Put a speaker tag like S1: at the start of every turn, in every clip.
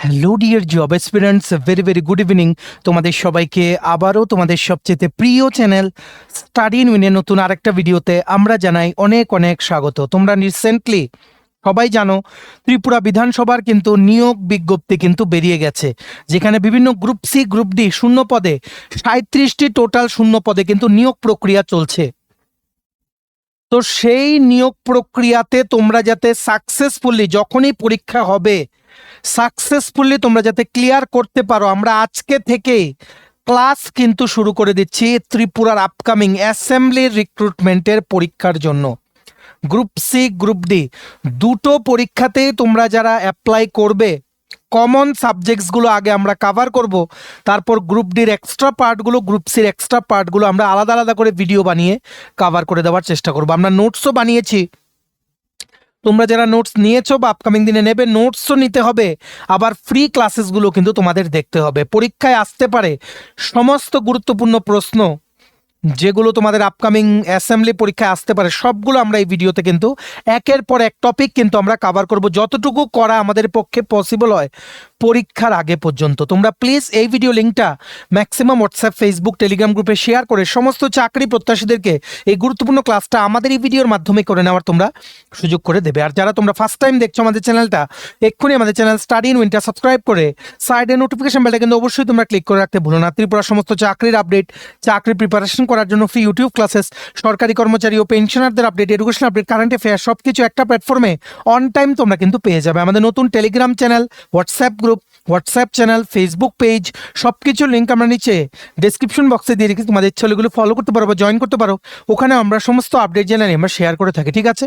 S1: Hello dear job experience, very very good evening. তোমাদের সবাইকে আবারও তোমাদের সবচেয়ে প্রিয় চ্যানেল স্টাডি ইন উইনের নতুন আরেকটা ভিডিওতে আমরা জানাই অনেক অনেক স্বাগত। তোমরা রিসেন্টলি সবাই জানো ত্রিপুরা বিধানসভার কিন্তু নিয়োগ বিজ্ঞপ্তি কিন্তু বেরিয়ে গেছে, যেখানে বিভিন্ন গ্রুপ সি গ্রুপ ডি শূন্য পদে 37টি টোটাল শূন্য পদে কিন্তু নিয়োগ প্রক্রিয়া চলছে। তো সেই নিয়োগ প্রক্রিয়াতে তোমরা যাতে সাকসেসফুলি যখনই পরীক্ষা হবে সাকসেসফুলি তোমরা যাতে ক্লিয়ার করতে পারো, আমরা আজকে থেকে ক্লাস কিন্তু শুরু করে দিচ্ছি ত্রিপুরার আপকামিং অ্যাসেম্বলি রিক্রুটমেন্টের পরীক্ষার জন্য। গ্রুপ সি গ্রুপ ডি দুটো পরীক্ষাতেই তোমরা যারা অ্যাপ্লাই করবে কমন সাবজেক্টসগুলো আগে আমরা কাভার করব, তারপর গ্রুপ ডির এক্সট্রা পার্টগুলো গ্রুপ সির এক্সট্রা পার্টগুলো আমরা আলাদা আলাদা করে ভিডিও বানিয়ে কাভার করে দেওয়ার চেষ্টা করব। আমরা নোটসও বানিয়েছি, তোমরা যারা নোটস নিয়েছো বা আপকামিং দিনে নেবে নোটসও নিতে হবে, আবার ফ্রি ক্লাসেসগুলো কিন্তু তোমাদের দেখতে হবে। পরীক্ষায় আসতে পারে সমস্ত গুরুত্বপূর্ণ প্রশ্ন যেগুলো তোমাদের আপকামিং অ্যাসেম্বলি পরীক্ষায় আসতে পারে, সবগুলো আমরা এই ভিডিওতে কিন্তু একের পর এক টপিক কিন্তু আমরা কাভার করব, যতটুকু করা আমাদের পক্ষে পসিবল হয় পরীক্ষার আগে পর্যন্ত। তোমরা প্লিজ এই ভিডিও লিঙ্কটা ম্যাক্সিমাম হোয়াটসঅ্যাপ, ফেসবুক, টেলিগ্রাম গ্রুপে শেয়ার করে সমস্ত চাকরি প্রত্যাশীদেরকে এই গুরুত্বপূর্ণ ক্লাসটা আমাদের এই ভিডিওর মাধ্যমে করে নেওয়ার তোমরা সুযোগ করে দেবে। আর যারা তোমরা ফার্স্ট টাইম দেখছো আমাদের চ্যানেলটা, এক্ষুনি আমাদের চ্যানেল স্টাডি ইন উইনটা সাবস্ক্রাইব করে সাইডে নোটিফিকেশন বেলটা কিন্তু অবশ্যই তোমরা ক্লিক করে রাখতে ভুলো না। ত্রিপুরা সমস্ত চাকরির আপডেট, চাকরি প্রিপারেশন করার জন্য ফ্রি ইউটিউব ক্লাসেস, সরকারি কর্মচারী ও পেনশনারদের update, education update, current affair সব কিছু একটা প্ল্যাটফর্মে অন টাইম তোমরা কিন্তু পেয়ে যাবে। আমাদের নতুন Telegram channel, WhatsApp group, WhatsApp channel, Facebook page সব কিছুর লিঙ্ক আমরা নিচে ডেসক্রিপশন বক্সে দিয়ে রেখেছি, তোমাদের ইচ্ছা হলে এগুলো ফলো করতে পারো বা জয়েন করতে পারো। ওখানে আমরা সমস্ত আপডেট জানাই আমরা শেয়ার করে থাকি, ঠিক আছে?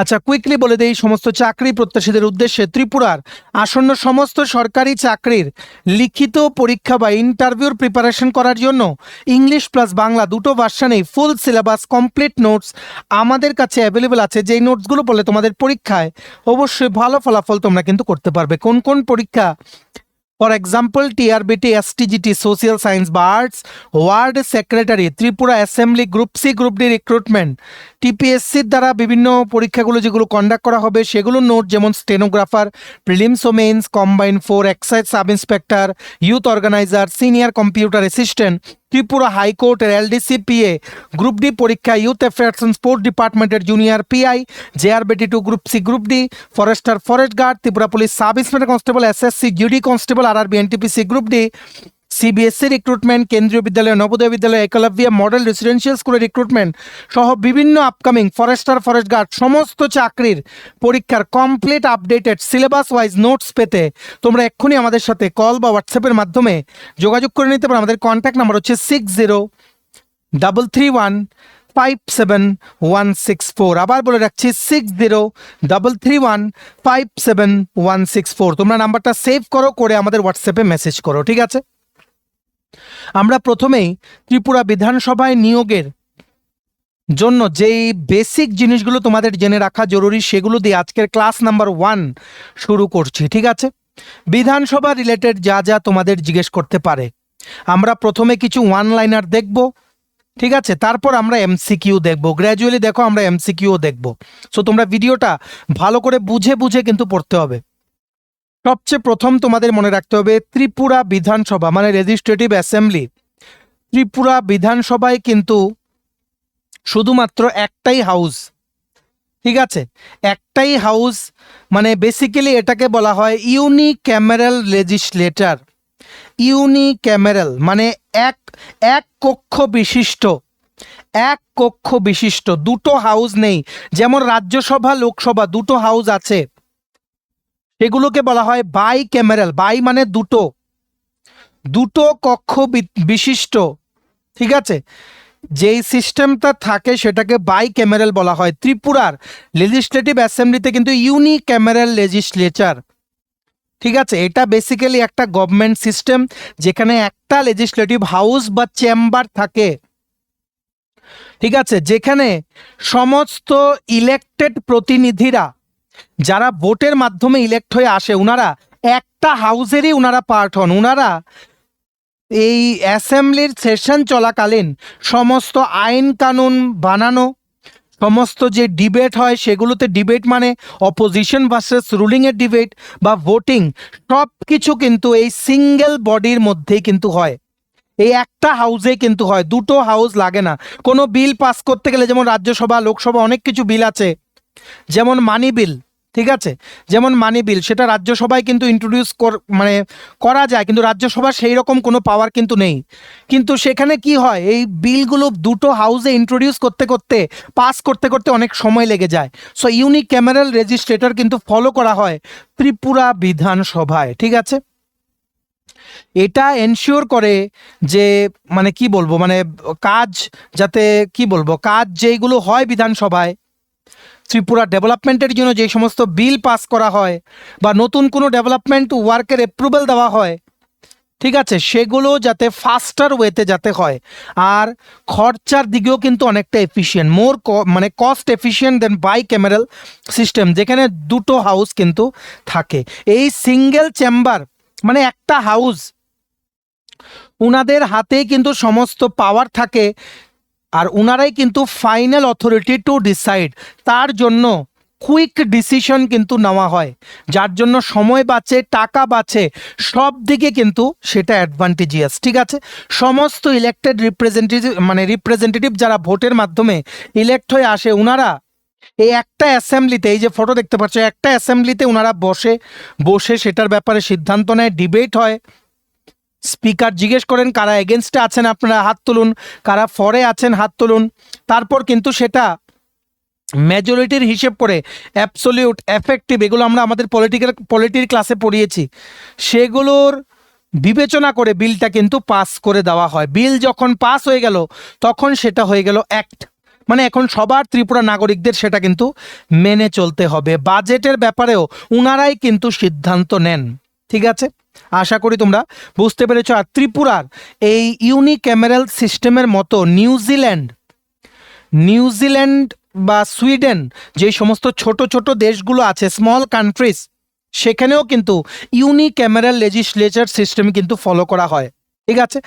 S1: আচ্ছা, কুইকলি বলে দেই সমস্ত চাকরি প্রত্যাশীদের উদ্দেশ্যে ত্রিপুরার আসন্ন সমস্ত সরকারি চাকরির লিখিত পরীক্ষা বা ইন্টারভিউর প্রিপারেশন করার জন্য ইংলিশ প্লাস বাংলা দুটো ভার্সানেই ফুল সিলেবাস কমপ্লিট নোটস আমাদের কাছে অ্যাভেলেবেল আছে। যেই নোটসগুলো পড়লে তোমাদের পরীক্ষায় অবশ্যই ভালো ফলাফল তোমরা কিন্তু করতে পারবে। কোন কোন পরীক্ষা? For example TRBT, STGT, social science বা arts, ward secretary, Tripura assembly, group C group D recruitment, টিপিএসসির দ্বারা বিভিন্ন পরীক্ষাগুলো যেগুলো কন্ডাক্ট করা হবে সেগুলো নোট, যেমন স্টেনোগ্রাফার, প্রিলিমস ও mains, combine 4, excise sub inspector, youth organiser, senior computer assistant, Tripura হাইকোর্টের এলডিসিপিএ, গ্রুপ ডি পরীক্ষা, ইউথ অ্যাফেয়ার্স অ্যান্ড স্পোর্ট ডিপার্টমেন্টের junior PI, JRBT 2 group C group D, forester forest guard, Tripura police sub inspector constable, SSC GD constable, RRB NTPC group D, CBSC recruitment, Kendriya Vidyalaya, Navodaya Vidyalaya, Eklavya model residential স্কুলের recruitment সহ বিভিন্ন upcoming forester forest guard সমস্ত চাকরির পরীক্ষার complete updated syllabus wise notes পেতে তোমরা এক্ষুনি আমাদের সাথে কল বা হোয়াটসঅ্যাপের মাধ্যমে যোগাযোগ করে নিতে পারো। আমাদের কন্ট্যাক্ট নাম্বার হচ্ছে 6033157164। আবার বলে রাখছি 6033157164। তোমরা নাম্বারটা সেভ করে আমাদের হোয়াটসঅ্যাপে মেসেজ করো, ঠিক আছে? আমরা প্রথমেই ত্রিপুরা বিধানসভায় নিয়োগের জন্য যেই বেসিক জিনিসগুলো তোমাদের জেনে রাখা জরুরি সেগুলো দিয়ে আজকের ক্লাস নাম্বার 1 শুরু করছি, ঠিক আছে? বিধানসভা রিলেটেড যা যা তোমাদের জিজ্ঞেস করতে পারে আমরা প্রথমে কিছু ওয়ান লাইনার দেখব, ঠিক আছে? তারপর আমরা এমসিকিউ দেখব, গ্র্যাজুয়ালি দেখো আমরা এমসিকিউও দেখব। সো তোমরা ভিডিওটা ভালো করে বুঝে বুঝে কিন্তু পড়তে হবে। সবচেয়ে প্রথম তোমাদের মনে রাখতে হবে ত্রিপুরা বিধানসভা মানে লেজিসলেটিভ অ্যাসেম্বলি, ত্রিপুরা বিধানসভায় কিন্তু শুধুমাত্র একটাই হাউস, ঠিক আছে? একটাই হাউস, মানে বেসিক্যালি এটাকে বলা হয় ইউনিক্যামেরাল লেজিসলেটর। ইউনিক্যামেরাল মানে এক কক্ষ বিশিষ্ট, এক কক্ষ বিশিষ্ট, দুটো হাউস নেই। যেমন রাজ্যসভা লোকসভা দুটো হাউস আছে, সেগুলোকে বলা হয় বাই ক্যামেরাল। বাই মানে দুটো, দুটো কক্ষ বিশিষ্ট, ঠিক আছে? যেই সিস্টেমটা থাকে সেটাকে বাই ক্যামেরাল বলা হয়। ত্রিপুরার লেজিসলেটিভ অ্যাসেম্বলিতে কিন্তু ইউনিক্যামেরাল লেজিসলেচার, ঠিক আছে? এটা বেসিক্যালি একটা গভর্নমেন্ট সিস্টেম যেখানে একটা লেজিসলেটিভ হাউস বা চেম্বার থাকে, ঠিক আছে? যেখানে সমস্ত ইলেক্টেড প্রতিনিধিরা যারা ভোটের মাধ্যমে ইলেক্ট হয়ে আসে ওনারা একটা হাউসেরই ওনারা পার্ট হন। ওনারা এই অ্যাসেম্বলির সেশন চলাকালীন সমস্ত আইন কানুন বানানো, সমস্ত যে ডিবেট হয় সেগুলোতে, ডিবেট মানে অপোজিশন ভার্সেস রুলিংয়ের ডিবেট বা ভোটিং, সব কিছু কিন্তু এই সিঙ্গেল বডির মধ্যেই কিন্তু হয়, এই একটা হাউসে কিন্তু হয়, দুটো হাউস লাগে না। কোনো বিল পাস করতে গেলে, যেমন রাজ্যসভা লোকসভা অনেক কিছু বিল আছে, যেমন মানি বিল, ঠিক আছে, যেমন মানি বিল সেটা রাজ্যসভায় কিন্তু ইন্ট্রোডিউস মানে করা যায়, কিন্তু রাজ্যসভা সেই রকম কোনো পাওয়ার কিন্তু নেই। কিন্তু সেখানে কি হয়, এই বিলগুলো দুটো হাউসে ইন্ট্রোডিউস করতে করতে, পাস করতে করতে অনেক সময় লেগে যায়। সো ইউনিক্যামেরাল রেজিস্ট্রেটর কিন্তু ফলো করা হয় ত্রিপুরা বিধানসভায়, ঠিক আছে। এটা এনশিওর করে যে মানে কি বলবো, মানে কাজ যাতে কি বলবো, কাজ যেইগুলো হয় বিধানসভায়, ত্রিপুরা ডেভেলপমেন্টের জন্য যে সমস্ত বিল পাস করা হয় বা নতুন কোনো ডেভেলপমেন্ট ওয়ার্কের অ্যাপ্রুভাল দেওয়া হয়, ঠিক আছে, সেগুলো যাতে ফাস্টার ওয়েতে যাতে হয়, আর খরচার দিকেও কিন্তু অনেকটা এফিশিয়েন্ট, মানে cost efficient than bicameral system, যেখানে দুটো হাউস কিন্তু থাকে। এই সিঙ্গেল চেম্বার মানে একটা হাউস, উনাদের হাতেই কিন্তু সমস্ত পাওয়ার থাকে, আর উনারাই কিন্তু ফাইনাল অথরিটি টু ডিসাইড। তার জন্য কুইক ডিসিশন কিন্তু নেওয়া হয়, যার জন্য সময় বাঁচে, টাকা বাঁচে, সব দিকে কিন্তু সেটা অ্যাডভান্টেজিয়াস, ঠিক আছে। সমস্ত ইলেক্টেড রিপ্রেজেন্টেটিভ যারা ভোটের মাধ্যমে ইলেক্ট হয়ে আসে, উনারা এই একটা অ্যাসেম্বলিতে, এই যে ফটো দেখতে পাচ্ছ, একটা অ্যাসেম্বলিতে উনারা বসে বসে সেটার ব্যাপারে সিদ্ধান্ত নেয়, ডিবেট হয়, স্পিকার জিজ্ঞেস করেন কারা এগেনস্টে আছেন আপনারা হাত তুলুন, কারা ফরে আছেন হাত তুলুন, তারপর কিন্তু সেটা মেজরিটির হিসেব করে অ্যাবসলিউট এফেক্টিভ, এগুলো আমরা আমাদের পলিটির ক্লাসে পড়িয়েছি, সেগুলোর বিবেচনা করে বিলটা কিন্তু পাস করে দেওয়া হয়। বিল যখন পাস হয়ে গেল তখন সেটা হয়ে গেল অ্যাক্ট, মানে এখন সবার ত্রিপুরা নাগরিকদের সেটা কিন্তু মেনে চলতে হবে। বাজেটের ব্যাপারেও উনারাই কিন্তু সিদ্ধান্ত নেন, ঠিক আছে। আশা করি তোমরা বুঝতে পেরেছ। আর ত্রিপুরার এই ইউনিক্যামেরাল সিস্টেমের মতো নিউজিল্যান্ড বা সুইডেন, যে সমস্ত ছোট ছোট দেশগুলো আছে, স্মল কান্ট্রিজ, সেখানেও কিন্তু ইউনিক্যামেরাল লেজিসলেচার সিস্টেম কিন্তু ফলো করা হয়, ঠিক আছে।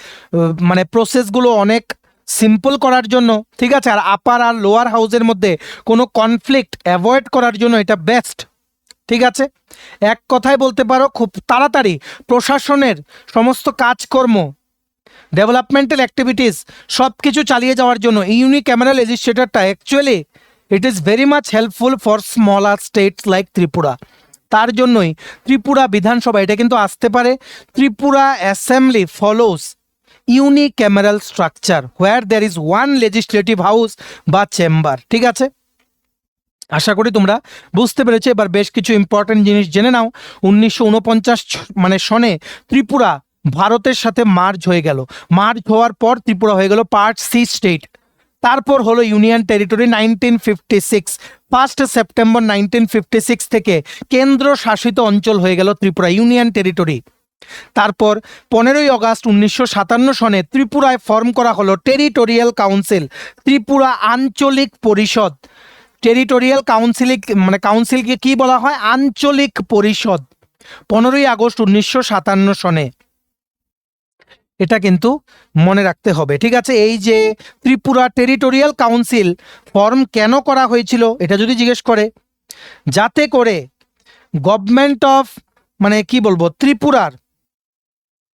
S1: মানে প্রসেসগুলো অনেক সিম্পল করার জন্য, ঠিক আছে, আর আপার আর লোয়ার হাউসের মধ্যে কোনো কনফ্লিক্ট অ্যাভয়েড করার জন্য এটা বেস্ট, ঠিক আছে। এক কথায় বলতে পারো খুব তাড়াতাড়ি প্রশাসনের সমস্ত কাজকর্ম, ডেভেলপমেন্টাল অ্যাক্টিভিটিস সব কিছু চালিয়ে যাওয়ার জন্য ইউনিক্যামেরাল লেজিসলেটরটা actually it is very much helpful for smaller states like Tripura. তার জন্যই ত্রিপুরা বিধানসভা এটা কিন্তু আসতে পারে, Tripura assembly follows unicameral structure where there is one legislative house বা চেম্বার, ঠিক আছে। আশা করি তোমরা বুঝতে পেরেছো। এবার বেশ কিছু ইম্পর্টেন্ট জিনিস জেনে নাও। 1949 সনে ত্রিপুরা ভারতের সাথে মার্জ হয়ে গেল। মার্জ হওয়ার পর ত্রিপুরা হয়ে গেল পার্ট সি স্টেট। তারপর হলো ইউনিয়ন টেরিটরি 1956। 1 সেপ্টেম্বর 1956 থেকে কেন্দ্র শাসিত অঞ্চল হয়ে গেল ত্রিপুরা, ইউনিয়ন টেরিটরি। তারপর 15 আগস্ট 1957 সনে ত্রিপুরায় ফর্ম করা হলো টেরিটোরিয়াল কাউন্সিল, ত্রিপুরা আঞ্চলিক পরিষদ। টেরিটোরিয়াল কাউন্সিলকে কি বলা হয়? আঞ্চলিক পরিষদ। 15 আগস্ট 1957 সনে, এটা কিন্তু মনে রাখতে হবে, ঠিক আছে। এই যে ত্রিপুরা টেরিটোরিয়াল কাউন্সিল ফর্ম কেন করা হয়েছিল এটা যদি জিজ্ঞেস করে, যাতে করে গভর্নমেন্ট অফ ত্রিপুরার,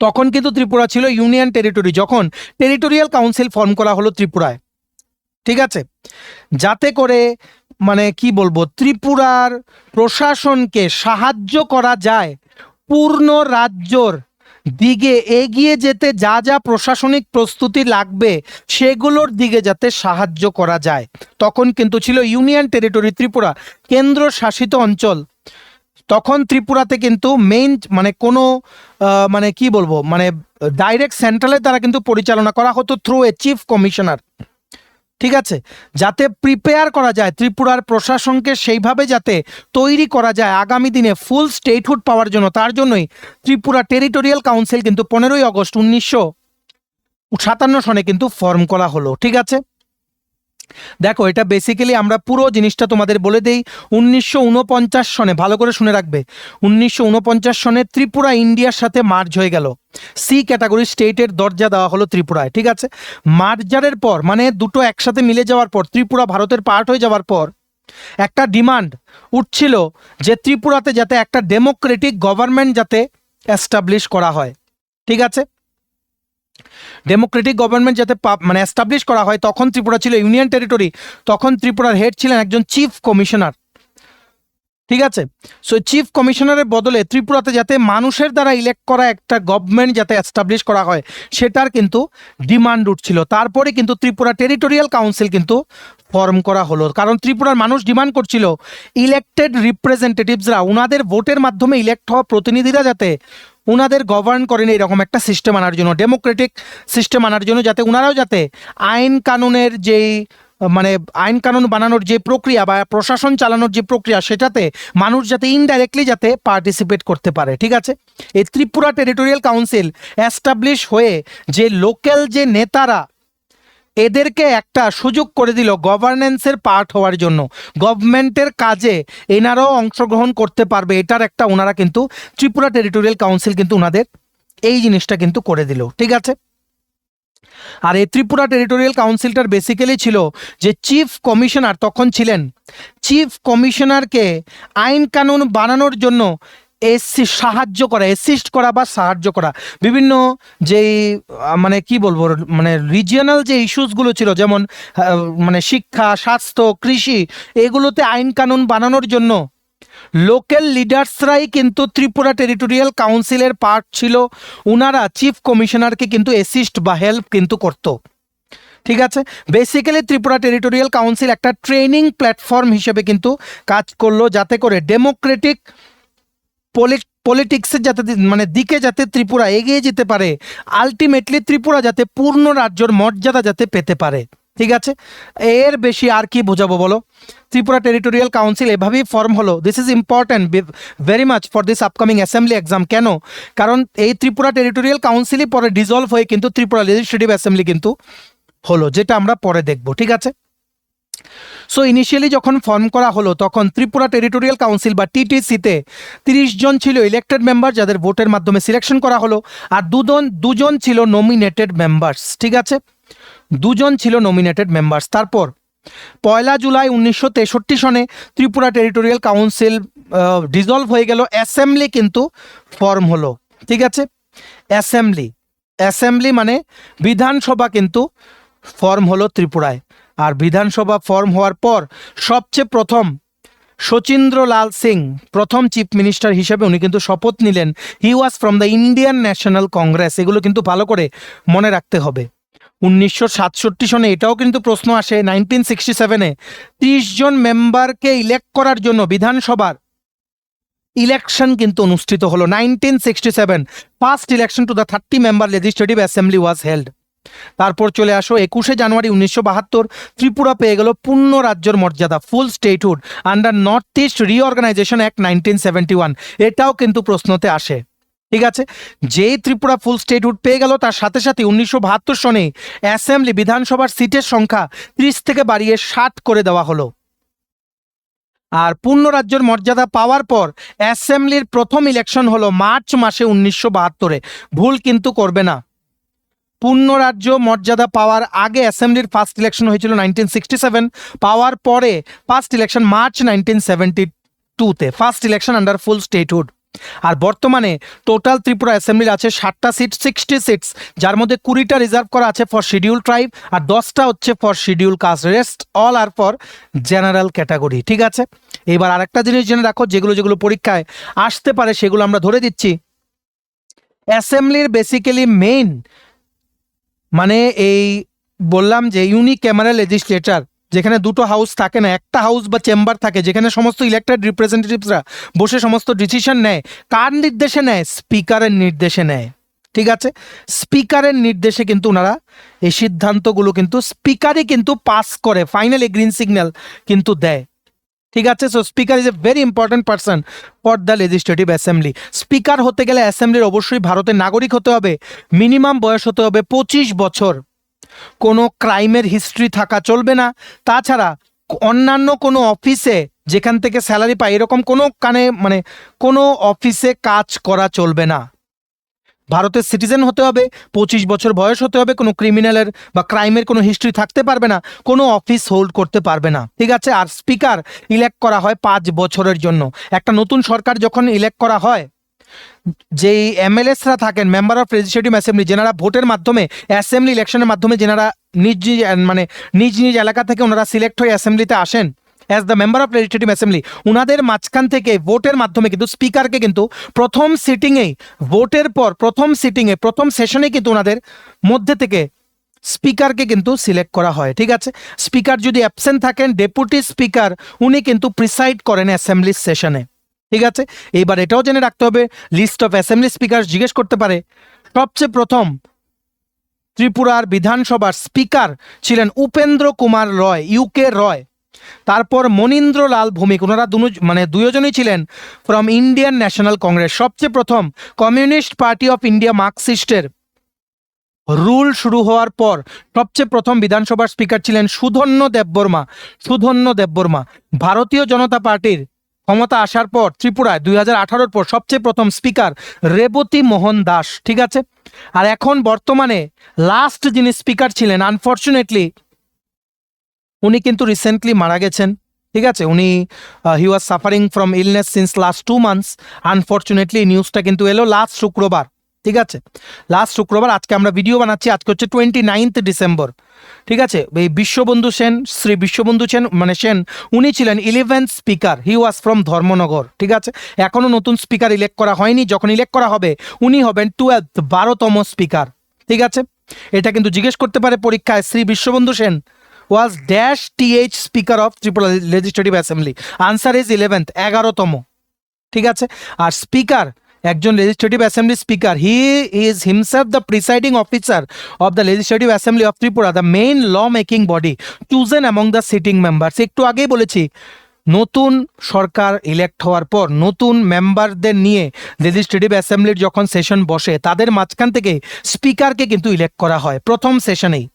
S1: তখন কিন্তু ত্রিপুরা ছিল ইউনিয়ন টেরিটরি, যখন টেরিটোরিয়াল কাউন্সিল ফর্ম করা হলো ত্রিপুরায়, ঠিক আছে, যাতে করে ত্রিপুরার প্রশাসনকে সাহায্য করা যায় পূর্ণ রাজ্যর দিকে এগিয়ে যেতে, যা যা প্রশাসনিক প্রস্তুতি লাগবে সেগুলোর দিকে যাতে সাহায্য করা যায়। তখন কিন্তু ছিল ইউনিয়ন টেরিটরি ত্রিপুরা, কেন্দ্র শাসিত অঞ্চল। তখন ত্রিপুরাতে কিন্তু মেইন কোনো ডাইরেক্ট সেন্ট্রালের দ্বারা কিন্তু পরিচালনা করা হতো থ্রু এ চিফ কমিশনার, ঠিক আছে, যাতে প্রিপেয়ার করা যায় ত্রিপুরার প্রশাসনকে, সেইভাবে যাতে তৈরি করা যায় আগামী দিনে ফুল স্টেটহুড পাওয়ার জন্য। তার জন্যই ত্রিপুরা টেরিটোরিয়াল কাউন্সিল কিন্তু 15 আগস্ট 1957 সনে কিন্তু ফর্ম করা হলো, ঠিক আছে। দেখো এটা বেসিক্যালি আমরা পুরো জিনিসটা তোমাদের বলে দেই। 1949 সনে, ভালো করে শুনে রাখবে, 1949 সনে ত্রিপুরা ইন্ডিয়ার সাথে মার্জ হয়ে গেল। সি ক্যাটাগরি স্টেটের দরজা দেওয়া হলো ত্রিপুরায়। ঠিক আছে, মার্জারের পর মানে দুটো একসাথে মিলে যাওয়ার পর, ত্রিপুরা ভারতের পার্ট হয়ে যাওয়ার পর একটা ডিমান্ড উঠছিল যে ত্রিপুরাতে যাতে একটা ডেমোক্রেটিক গভর্নমেন্ট যাতে এস্টাবলিশ করা হয়। ঠিক আছে, ডেমোক্রেটিক গভর্নমেন্ট যাতে মানে এস্টাবলিশ করা হয়। তখন ত্রিপুরা ছিল ইউনিয়ন টেরিটরি, তখন ত্রিপুরার হেড ছিলেন একজন চিফ কমিশনার। ঠিক আছে, সো চিফ কমিশনারের বদলে ত্রিপুরাতে যাতে মানুষের দ্বারা ইলেক্ট করা একটা গভর্নমেন্ট যাতে এস্টাবলিশ করা হয় সেটার কিন্তু ডিমান্ড উঠছিল। তারপরে কিন্তু ত্রিপুরা টেরিটোরিয়াল কাউন্সিল কিন্তু ফর্ম করা হলো, কারণ ত্রিপুরার মানুষ ডিমান্ড করছিল ইলেক্টেড রিপ্রেজেন্টেটিভসরা ওনাদের ভোটের মাধ্যমে ইলেক্ট হওয়া প্রতিনিধিরা যাতে ওনাদের গভর্ন করেন এরকম একটা সিস্টেম আনার জন্য, ডেমোক্রেটিক সিস্টেম আনার জন্য, যাতে ওনারাও যাতে আইন কানুনের যেই মানে আইন কানুন বানানোর যে প্রক্রিয়া বা প্রশাসন চালানোর যে প্রক্রিয়া সেটাতে মানুষ যাতে ইনডাইরেক্টলি যাতে পার্টিসিপেট করতে পারে। ঠিক আছে, এই ত্রিপুরা টেরিটোরিয়াল কাউন্সিল অ্যাস্টাবলিশ হয়ে যে লোকাল যে নেতারা এদেরকে একটা সুযোগ করে দিল গভর্নেন্সের পার্ট হওয়ার জন্য, গভর্নমেন্টের কাজে এনারাও অংশগ্রহণ করতে পারবে, এটার একটা ওনারা কিন্তু ত্রিপুরা টেরিটোরিয়াল কাউন্সিল কিন্তু ওনাদের এই জিনিসটা কিন্তু করে দিল। ঠিক আছে, আর এই ত্রিপুরা টেরিটোরিয়াল কাউন্সিলটার বেসিক্যালি ছিল যে চিফ কমিশনার তখন ছিলেন, চিফ কমিশনারকে আইন কানুন বানানোর জন্য সাহায্য করা, অ্যাসিস্ট করা বা সাহায্য করা, বিভিন্ন যেই মানে কি বলবো মানে রিজিয়নাল যে ইস্যুসগুলো ছিল, যেমন মানে শিক্ষা, স্বাস্থ্য, কৃষি, এগুলোতে আইন কানুন বানানোর জন্য লোকাল লিডার্সরাই কিন্তু ত্রিপুরা টেরিটোরিয়াল কাউন্সিলের পার্ট ছিল। ওনারা চিফ কমিশনারকে কিন্তু অ্যাসিস্ট বা হেল্প কিন্তু করতো। ঠিক আছে, বেসিক্যালি ত্রিপুরা টেরিটোরিয়াল কাউন্সিল একটা ট্রেনিং প্ল্যাটফর্ম হিসেবে কিন্তু কাজ করলো, যাতে করে ডেমোক্রেটিক পলিটিক্সের যাতে মানে দিকে যাতে ত্রিপুরা এগিয়ে যেতে পারে, আলটিমেটলি ত্রিপুরা যাতে পূর্ণ রাজ্যর মর্যাদা যাতে পেতে পারে। ঠিক আছে, এর বেশি আর কি বোঝাবো বলো। ত্রিপুরা টেরিটোরিয়াল কাউন্সিল এভাবেই ফর্ম হলো। This is important very much for this upcoming assembly exam. কেন? কারণ এই ত্রিপুরা টেরিটোরিয়াল কাউন্সিলই পরে ডিজলভ হয়ে কিন্তু ত্রিপুরা লেজিসলেটিভ অ্যাসেম্বলি কিন্তু হলো, যেটা আমরা পরে দেখব। ঠিক আছে, সো ইনিশিয়ালি যখন ফর্ম করা হলো তখন ত্রিপুরা টেরিটোরিয়াল কাউন্সিল বা টিটিসিতে 30 জন ছিল ইলেক্টেড মেম্বার যাদের ভোটের মাধ্যমে সিলেকশন করা হলো, আর দুজন ছিল নমিনেটেড মেম্বার্স। ঠিক আছে, দুজন ছিল নমিনেটেড মেম্বার্স। তারপর 1 জুলাই 1963 সনে ত্রিপুরা টেরিটোরিয়াল কাউন্সিল ডিজলভ হয়ে গেল, অ্যাসেম্বলি কিন্তু ফর্ম হলো। ঠিক আছে, অ্যাসেম্বলি মানে বিধানসভা কিন্তু ফর্ম হলো ত্রিপুরায়। আর বিধানসভা ফর্ম হওয়ার পর সবচেয়ে প্রথম শচীন্দ্র লাল সিং প্রথম চিফ মিনিস্টার হিসেবে উনি কিন্তু শপথ নিলেন। He was from the Indian National Congress. এগুলো কিন্তু ভালো করে মনে রাখতে হবে। 1967 সনে এটাও কিন্তু প্রশ্ন আসে, 1967-এ 30 জন মেম্বারকে ইলেক্ট করার জন্য বিধানসভার ইলেকশন কিন্তু অনুষ্ঠিত হলো। 1967 first election to the 30 member legislative assembly was held. তারপর চলে আসো 21শে জানুয়ারি 1972, ত্রিপুরা পেয়ে গেল পূর্ণ রাজ্যের মর্যাদা, full statehood under North East reorganisation act 1971। এটাও কিন্তু প্রশ্নতে আসে। ঠিক আছে, যেই ত্রিপুরা ফুল স্টেটহুড পেয়ে গেল তার সাথে সাথে 1972 সনে অ্যাসেম্বলি বিধানসভার সিটের সংখ্যা 30 থেকে বাড়িয়ে 60 করে দেওয়া হলো। আর পূর্ণ রাজ্যের মর্যাদা পাওয়ার পর অ্যাসেম্বলির প্রথম ইলেকশন হলো মার্চ মাসে 1972-এ। ভুল কিন্তু করবে না, পূর্ণ রাজ্য মর্যাদা পাওয়ার আগে অ্যাসেম্বলির ফার্স্ট ইলেকশন হয়েছিল 1967, পাওয়ার পরে ফার্স্ট ইলেকশন মার্চ 1972-তে, first election under full statehood. আর বর্তমানে টোটাল ত্রিপুরা অ্যাসেম্বলির আছে 60টা সিট, 60 সিটস, যার মধ্যে 20টা রিজার্ভ করা আছে ফর শিডিউল ট্রাইব আর 10টা হচ্ছে for scheduled caste, rest all are for general category. ঠিক আছে, এবার আরেকটা জিনিস জেনে রাখো, যেগুলো পরীক্ষায় আসতে পারে সেগুলো আমরা ধরে দিচ্ছি। অ্যাসেম্বলির বেসিক্যালি মেইন মানে এই বললাম যে ইউনিক্যামেরাল লেজিসলেচার, যেখানে দুটো হাউস থাকে না, একটা হাউস বা চেম্বার থাকে যেখানে সমস্ত ইলেক্টেড রিপ্রেজেন্টেটিভসরা বসে সমস্ত ডিসিশন নেয়। কার নির্দেশে নেয়? স্পিকারের নির্দেশে নেয়। ঠিক আছে, স্পিকারের নির্দেশে কিন্তু ওনারা এই সিদ্ধান্তগুলো কিন্তু স্পিকারই কিন্তু পাস করে, ফাইনালি গ্রিন সিগন্যাল কিন্তু দেয়। ঠিক আছে, so speaker is a very important person for the legislative assembly. Speaker হতে গেলে অ্যাসেম্বলির অবশ্যই ভারতের নাগরিক হতে হবে, মিনিমাম বয়স হতে হবে 25 বছর। কোনো ক্রাইমের হিস্ট্রি থাকা চলবে না, তাছাড়া অন্যান্য কোনো অফিসে যেখান থেকে স্যালারি পায় এরকম কোনো কোনো অফিসে কাজ করা চলবে না। ভারতের সিটিজেন হতে হবে, 25 বছর বয়স হতে হবে, কোনো ক্রিমিনালের বা ক্রাইমের কোনো হিস্ট্রি থাকতে পারবে না, কোনো অফিস হোল্ড করতে পারবে না, ঠিক আছে। আর স্পিকার ইলেক্ট করা হয় 5 বছরের জন্য। একটা নতুন সরকার যখন ইলেক্ট করা হয়, যেই এমএলএসরা থাকেন, মেম্বার অফ লেজিসলেটিভ অ্যাসেম্বলি, যেনারা ভোটের মাধ্যমে অ্যাসেম্বলি ইলেকশনের মাধ্যমে যেনারা নিজ নিজ এলাকা থেকে ওনারা সিলেক্ট হয়ে অ্যাসেম্বলিতে আসেন as the member of legislative assembly, ওনাদের মাঝখান থেকে ভোটের মাধ্যমে কিন্তু স্পিকারকে কিন্তু প্রথম সিটিংয়েই, ভোটের পর প্রথম সিটিংয়ে প্রথম সেশনে কিন্তু ওনাদের মধ্যে থেকে স্পিকারকে কিন্তু সিলেক্ট করা হয়, ঠিক আছে। স্পিকার যদি অ্যাবসেন্ট থাকেন, ডেপুটি স্পিকার উনি কিন্তু প্রিসাইড করেন অ্যাসেম্বলি সেশনে, ঠিক আছে। এইবার এটাও জেনে রাখতে হবে, লিস্ট অফ অ্যাসেম্বলি স্পিকার জিজ্ঞেস করতে পারে। সবচেয়ে প্রথম ত্রিপুরার বিধানসভার স্পিকার ছিলেন উপেন্দ্র কুমার রয়, ইউকে রয়। তারপর মনীন্দ্র লাল ভৌমিক, ওনারা দুজনই ছিলেন ফ্রম ইন্ডিয়ান ন্যাশনাল কংগ্রেস। সবচেয়ে প্রথম কমিউনিস্ট পার্টি অফ ইন্ডিয়া মার্কসিস্টের রুল শুরু হওয়ার পর সবচেয়ে প্রথম বিধানসভার স্পিকার ছিলেন সুধন্য দেববর্মা। ভারতীয় জনতা পার্টির ক্ষমতা আসার পর ত্রিপুরায় 2018-র পর সবচেয়ে প্রথম স্পিকার রেবতী মোহন দাস, ঠিক আছে। আর এখন বর্তমানে লাস্ট যিনি স্পিকার ছিলেন, আনফর্চুনেটলি উনি কিন্তু রিসেন্টলি মারা গেছেন, ঠিক আছে। উনি he was suffering from illness since last 2 months। Unfortunately নিউজটা কিন্তু এলো লাস্ট শুক্রবার, ঠিক আছে। লাস্ট শুক্রবার আজকে আমরা ভিডিও বানাচ্ছি, আজকে হচ্ছে 29 ডিসেম্বর, ঠিক আছে। এই বিশ্ববন্ধু সেন, শ্রী বিশ্ববন্ধু সেন উনি ছিলেন 11th speaker, he was from Dharmanagar, ঠিক আছে। এখনও নতুন স্পিকার ইলেক্ট করা হয়নি, যখন ইলেক্ট করা হবে উনি হবেন 12তম স্পিকার, ঠিক আছে। এটা কিন্তু জিজ্ঞেস করতে পারে পরীক্ষায়, Shri Bishwabandhu Sen was dash th speaker of Tripura legislative assembly. Answer is 11th, 11তম, ঠিক আছে। আর স্পিকার, একজন legislative assembly speaker, he is himself the presiding officer of the legislative assembly of Tripura, the main law making body chosen among the sitting members. একটু আগেই বলেছি, নতুন সরকার elect হওয়ার পর নতুন মেম্বারদের নিয়ে লেজিসলেটিভ অ্যাসেম্বলির যখন সেশন বসে, তাদের মাঝখান থেকে স্পিকারকে কিন্তু ইলেক্ট করা হয় প্রথম সেশনেই,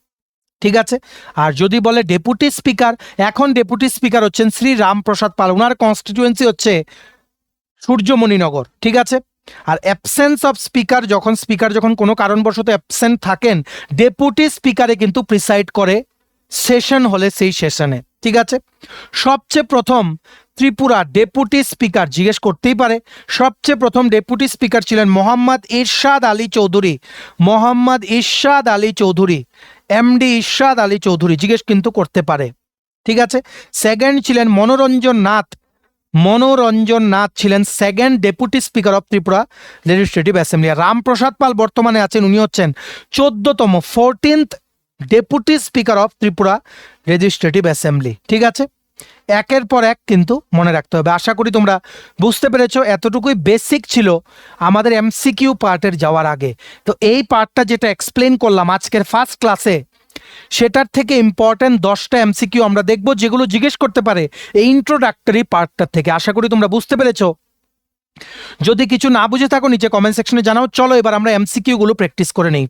S1: ঠিক আছে। আর যদি বলে ডেপুটি স্পিকার, এখন ডেপুটি স্পিকার হচ্ছেন শ্রী রামপ্রসাদ পাল, ওনার কনস্টিটিউয়েন্সি হচ্ছে সূর্যমণিনগর, ঠিক আছে। আর অ্যাবসেন্স অফ স্পিকার, স্পিকার যখন কোনো কারণবশত অ্যাবসেন্ট থাকেন, ডেপুটি স্পিকারে কিন্তু প্রিসাইড করে সেশন হলে সেই সেশনে, ঠিক আছে। সবচেয়ে প্রথম ত্রিপুরা ডেপুটি স্পিকার জিজ্ঞেস করতেই পারে, সবচেয়ে প্রথম ডেপুটি স্পিকার ছিলেন মোহাম্মদ ইরশাদ আলী চৌধুরী, এমডি ইরশাদ আলী চৌধুরী, জিজ্ঞেস কিন্তু করতে পারে, ঠিক আছে। সেকেন্ড ছিলেন মনোরঞ্জন নাথ ছিলেন second deputy speaker of Tripura legislative assembly. Ramprasad Pal বর্তমানে আছেন, উনি হচ্ছেন 14th deputy speaker of Tripura legislative assembly, ঠিক আছে। একের পর এক কিন্তু মনে রাখতে হবে। আশা করি তোমরা বুঝতে পেরেছো, এতটুকুই বেসিক ছিল আমাদের এমসিকিউ পার্টের যাওয়ার আগে। তো এই পার্টটা যেটা এক্সপ্লেন করলাম আজকের ফার্স্ট ক্লাসে, সেটার থেকে ইম্পর্টেন্ট 10টা এমসিকিউ আমরা দেখব, যেগুলো জিজ্ঞেস করতে পারে এই ইন্ট্রোডাক্টরি পার্টটার থেকে। আশা করি তোমরা বুঝতে পেরেছো। যদি কিছু না বুঝে থাকো নিচে কমেন্ট সেকশনে জানাও। চলো এবার আমরা এমসিকিউ গুলো প্র্যাকটিস করে নেই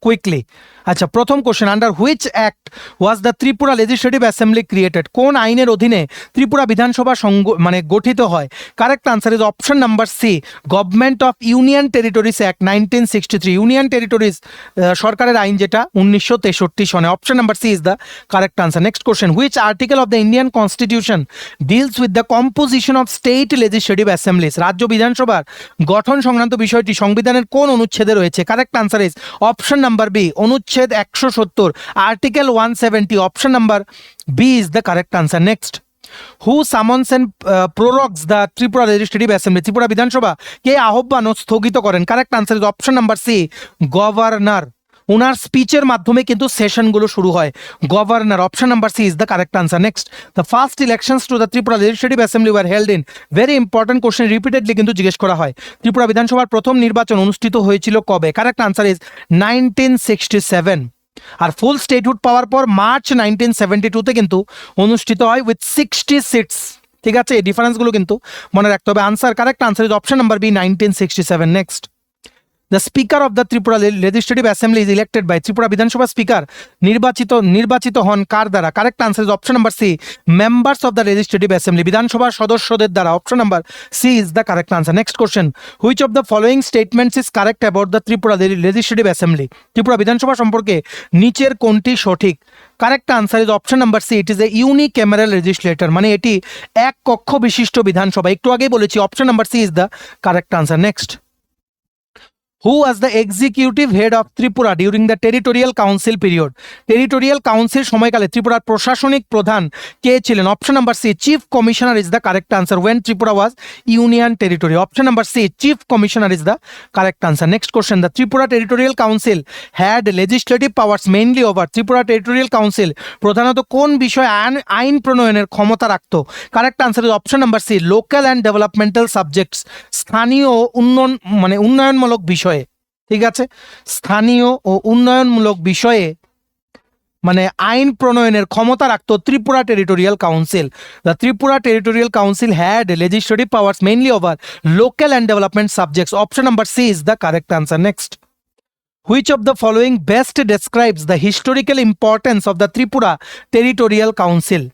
S1: কুইকলি। আচ্ছা, প্রথম question, under which act was the Tripura legislative assembly created? কোন আইনের অধীনে ত্রিপুরা বিধানসভা গঠিত হয়? Correct answer is option number C, government of union territories act 1963, union territories সরকারের আইন, যেটা 1963 সনে। Option number C is the correct answer. Next question, which article of the Indian constitution deals with the composition of state legislative assemblies? রাজ্য বিধানসভার গঠন সংক্রান্ত বিষয়টি সংবিধানের কোন অনুচ্ছেদে রয়েছে? Correct answer is option number B, অনুচ্ছেদ 170, article 170, option number B is the correct answer. Next, who summons and prorogues the Tripura legislative assembly? Tripura বিধানসভা কে আহ্বান ও স্থগিত করেন? Correct answer is option number C, governor. ওনার স্পিচের মাধ্যমে কিন্তু সেশনগুলো শুরু হয়, governor. Option number C is the correct answer. Next, the first elections to the Tripura legislative assembly were held in? Very important question, repeatedly কিন্তু জিজ্ঞেস করা হয়। ত্রিপুরা বিধানসভার প্রথম নির্বাচন অনুষ্ঠিত হয়েছিল কবে? Correct answer is 1967। আর ফুল স্টেটহুড পাওয়ার পর মার্চ 1972-তে কিন্তু অনুষ্ঠিত হয় উইথ 60 সিটস, ঠিক আছে। এই ডিফারেন্সগুলো কিন্তু মনে রাখতে হবে। Answer, correct answer is option number B, 1967। Next, the speaker of the Tripura legislative assembly is elected by, Tripura বিধানসভা স্পিকার নির্বাচিত হন কার দ্বারা? Correct answer is option number C, members of the legislative assembly, বিধানসভার সদস্যদের দ্বারা। Option number C is the correct answer. Next question, which of the following statements is correct about the Tripura legislative assembly? Tripura বিধানসভা সম্পর্কে নিচের কোনটি সঠিক? Correct answer is option number C, it is a unicameral legislator, মানে এটি এক কক্ষ বিশিষ্ট বিধানসভা। একটু আগেই বলেছি option number C is the correct answer. Next, who was the executive head of Tripura during the territorial council period? Territorial council সময়কালে ত্রিপুরার প্রশাসনিক প্রধান কে ছিলেন? Option number C, chief commissioner is the correct answer when Tripura was union territory. Option number C, chief commissioner is the correct answer. Next question, the Tripura territorial council had legislative powers mainly over, Tripura territorial council প্রধানত কোন বিষয়ে আইন প্রণয়নের ক্ষমতা রাখত? Correct answer is option number C, local and developmental subjects, স্থানীয় উন্নয়নমূলক বিষয়। ঠিক আছে, স্থানীয় ও উন্নয়নমূলক বিষয়ে মানে আইন প্রণয়নের ক্ষমতা রাখত Tripura territorial council. The Tripura territorial council had legislative powers mainly over local and development subjects. Option number C is the correct answer. Next, which of the following best describes the historical importance of the Tripura territorial council?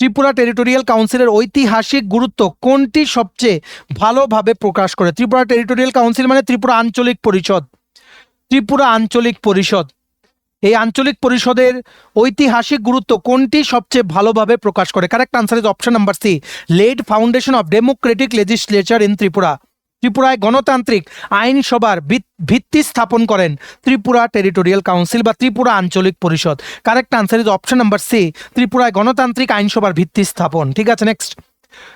S1: Tripura territorial কাউন্সিলের ঐতিহাসিক গুরুত্ব কোনটি সবচেয়ে ভালোভাবে প্রকাশ করে? Tripura territorial council মানে ত্রিপুরা আঞ্চলিক পরিষদ। ত্রিপুরা আঞ্চলিক পরিষদ, এই আঞ্চলিক পরিষদের ঐতিহাসিক গুরুত্ব কোনটি সবচেয়ে ভালোভাবে প্রকাশ করে? Correct answer is option number C, laid foundation of democratic legislature in Tripura. ত্রিপুরায় গণতান্ত্রিক আইনসভার ভিত্তি স্থাপন করেন ত্রিপুরা টেরিটোরিয়াল কাউন্সিল বা ত্রিপুরা আঞ্চলিক পরিষদ। Correct answer is option number C, ত্রিপুরায় গণতান্ত্রিক আইনসভার ভিত্তি স্থাপন। ঠিক আছে, next,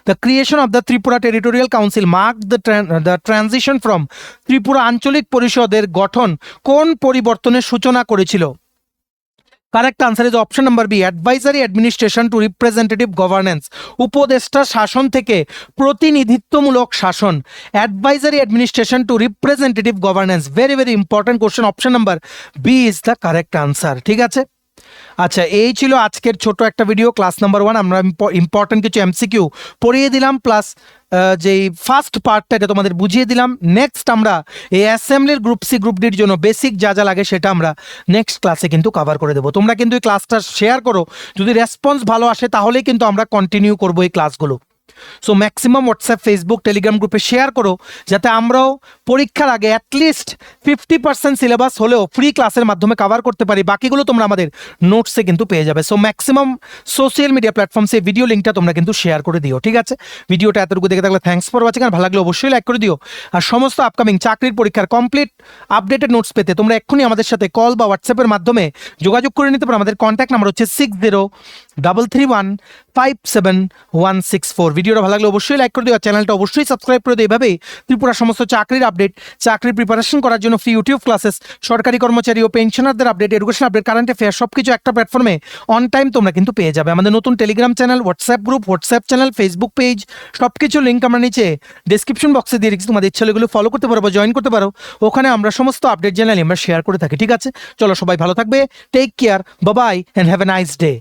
S1: the creation of the Tripura territorial council mark the transition from, Tripura আঞ্চলিক পরিষদের গঠন কোন পরিবর্তনের সূচনা করেছিল? Correct answer is option number B, advisory administration to representative governance, উপদেষ্টা শাসন থেকে প্রতিনিধিত্বমূলক শাসন। Advisory administration to representative governance, very very important question. Option number B is the correct answer. ঠিক আছে, আচ্ছা, এই ছিল আজকের ছোট একটা ভিডিও ক্লাস নাম্বার 1। আমরা ইম্পর্টেন্ট কিছু এমসিকিউ পড়িয়ে দিলাম, প্লাস যেই ফার্স্ট পার্টটা এটা তোমাদের বুঝিয়ে দিলাম। নেক্সট আমরা এই অ্যাসেম্বলির গ্রুপ সি গ্রুপ ডির জন্য বেসিক যা যা লাগে সেটা আমরা নেক্সট ক্লাসে কিন্তু কভার করে দেবো। তোমরা কিন্তু এই ক্লাসটা শেয়ার করো, যদি রেসপন্স ভালো আসে তাহলেই কিন্তু আমরা কন্টিনিউ করবো এই ক্লাসগুলো। So maximum WhatsApp, Facebook, Telegram গ্রুপে শেয়ার করো, যাতে আমরাও পরীক্ষার আগে অ্যাটলিস্ট 50% সিলেবাস হলেও ফ্রি ক্লাসের মাধ্যমে কভার করতে পারি। বাকিগুলো তোমরা আমাদের নোটসে কিন্তু পেয়ে যাবে। সো ম্যাক্সিমাম সোশ্যাল মিডিয়া প্ল্যাটফর্মসে ভিডিও লিঙ্কটা তোমরা কিন্তু শেয়ার করে দিও। ঠিক আছে, ভিডিওটা এতটুকু দেখে থাকলে থ্যাঙ্কস ফর ওয়াচিং, আর ভালো লাগলে অবশ্যই লাইক করে দিও। আর সমস্ত আপকামিং চাকরির পরীক্ষার কমপ্লিট আপডেটেড নোটস পেতে তোমরা এক্ষুনি আমাদের সাথে কল বা হোয়াটসঅ্যাপের মাধ্যমে যোগাযোগ করে নিতে পারো। আমাদের কন্ট্যাক্ট নাম্বার হচ্ছে 6033157164। ভিডিওটা ভালো লাগলে অবশ্যই লাইক করে দিও, চ্যানেলটা অবশ্যই সাবস্ক্রাইব করে দিও। এভাবেই ত্রিপুরা সমস্ত চাকরির আপডেট, চাকরির প্রিপারেশন করার জন্য ফ্রি ইউটিউব ক্লাসেস, সরকারি কর্মচারী ও পেনশনারদের update, education update, current affair সবকিছু একটা প্ল্যাটফর্মে অন টাইম তোমরা কিন্তু পেয়ে যাবে। আমাদের নতুন Telegram channel, WhatsApp group, WhatsApp channel, Facebook page সবকিছু লিঙ্ক আমরা নিচে ডিসক্রিপশন বক্সে দিয়ে রেখেছি। তোমাদের ইচ্ছা এগুলো ফলো করতে পারো বা জয়েন করতে পারো, ওখানে আমরা সমস্ত আপডেট জানালি আমরা শেয়ার করে থাকি। ঠিক আছে, চলো সবাই ভালো থাকবে, take care, bye bye and have a nice day.